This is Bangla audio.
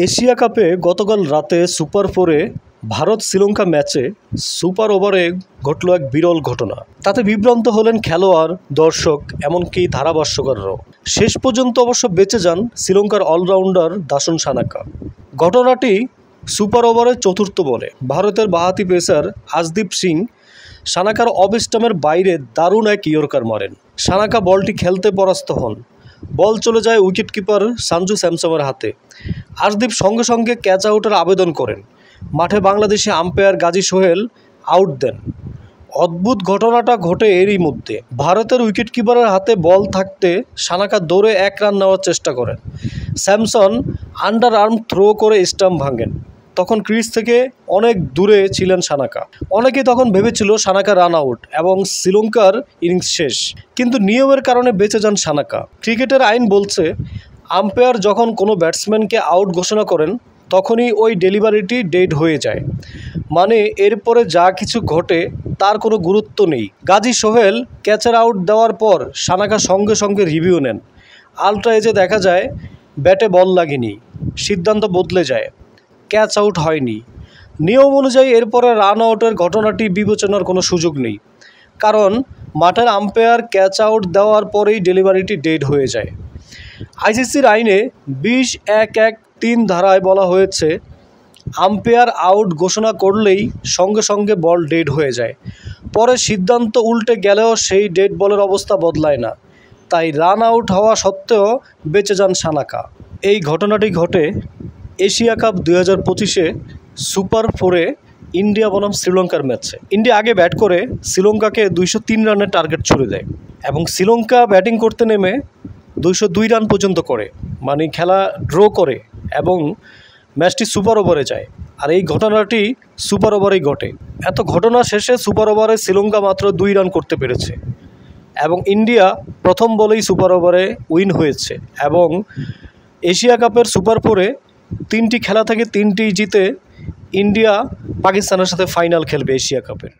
এশিয়া কাপে গতকাল রাতে সুপার ফোরে ভারত শ্রীলঙ্কা ম্যাচে সুপার ওভারে ঘটল এক বিরল ঘটনা। তাতে বিভ্রান্ত হলেন খেলোয়াড়, দর্শক, এমনকি ধারাভাষ্যকাররাও। শেষ পর্যন্ত অবশ্য বেঁচে যান শ্রীলঙ্কার অলরাউন্ডার দাসুন সানাকা। ঘটনাটি সুপার ওভারের চতুর্থ বলে ভারতের বাঁহাতি পেসার আশদীপ সিং সানাকার অফ স্টাম্পের বাইরে দারুণ এক ইয়র্কার মারেন। সানাকা বলটি খেলতে পরাস্ত হন। বল চলে যায় উইকেটকিপার সঞ্জু স্যামসনের হাতে। আশদীপ সঙ্গে সঙ্গে ক্যাচ আউটের আবেদন করেন। মাঠে বাংলাদেশি আম্পায়ার গাজী সোহেল আউট দেন। অদ্ভুত ঘটনাটা ঘটে এরই মধ্যে। ভারতের উইকেটকিপারের হাতে বল থাকতে সানাকা দৌড়ে 1 রান নেওয়ার চেষ্টা করেন। স্যামসন আন্ডার আর্ম থ্রো করে স্টাম্প ভাঙেন। তখন ক্রিজ থেকে অনেক দূরে ছিলেন সানাকা। অনেকেই তখন ভেবেছিল সানাকা রান আউট এবং শ্রীলঙ্কার ইনিংস শেষ, কিন্তু নিয়মের কারণে বেঁচে যান সানাকা। ক্রিকেটের আইন বলছে, আম্পায়ার যখন কোনো ব্যাটসম্যানকে আউট ঘোষণা করেন তখনই ওই ডেলিভারিটি ডেড হয়ে যায়, মানে এরপরে যা কিছু ঘটে তার কোনো গুরুত্ব নেই। গাজী সোহেল ক্যাচের আউট দেওয়ার পর সানাকা সঙ্গে সঙ্গে রিভিউ নেন। আলট্রা এজে দেখা যায় ব্যাটে বল লাগেনি, সিদ্ধান্ত বদলে যায়, ক্যাচ আউট হয়নি। নিয়ম অনুযায়ী এরপরে রান আউটের ঘটনাটি বিবেচনার কোনো সুযোগ নেই, কারণ মাঠের আম্পায়ার ক্যাচ আউট দেওয়ার পরেই ডেলিভারিটি ডেড হয়ে যায়। আইসিসির আইনে 20-1-1-3 ধারায় বলা হয়েছে, আম্পায়ার আউট ঘোষণা করলেই সঙ্গে সঙ্গে বল ডেড হয়ে যায়। পরে সিদ্ধান্ত উল্টে গেলেও সেই ডেড বলের অবস্থা বদলায় না, তাই রান আউট হওয়া সত্ত্বেও বেঁচে যান সানাকা। এই ঘটনাটি ঘটে এশিয়া কাপ 2025-এ সুপার ফোরে ইন্ডিয়া বনাম শ্রীলঙ্কার ম্যাচে। ইন্ডিয়া আগে ব্যাট করে শ্রীলঙ্কাকে 203 রানের টার্গেট ছুড়ে দেয় এবং শ্রীলঙ্কা ব্যাটিং করতে নেমে 202 রান পর্যন্ত করে, মানে খেলা ড্র করে এবং ম্যাচটি সুপার ওভারে যায়। আর এই ঘটনাটি সুপার ওভারেই ঘটে। এত ঘটনা শেষে সুপার ওভারে শ্রীলঙ্কা মাত্র 2 রান করতে পেরেছে এবং ইন্ডিয়া প্রথম বলেই সুপার ওভারে উইন হয়েছে এবং এশিয়া কাপের সুপার ফোরে 3টি খেলা থেকে 3টি জিতে ইন্ডিয়া পাকিস্তানের সাথে ফাইনাল খেলবে এশিয়া কাপের।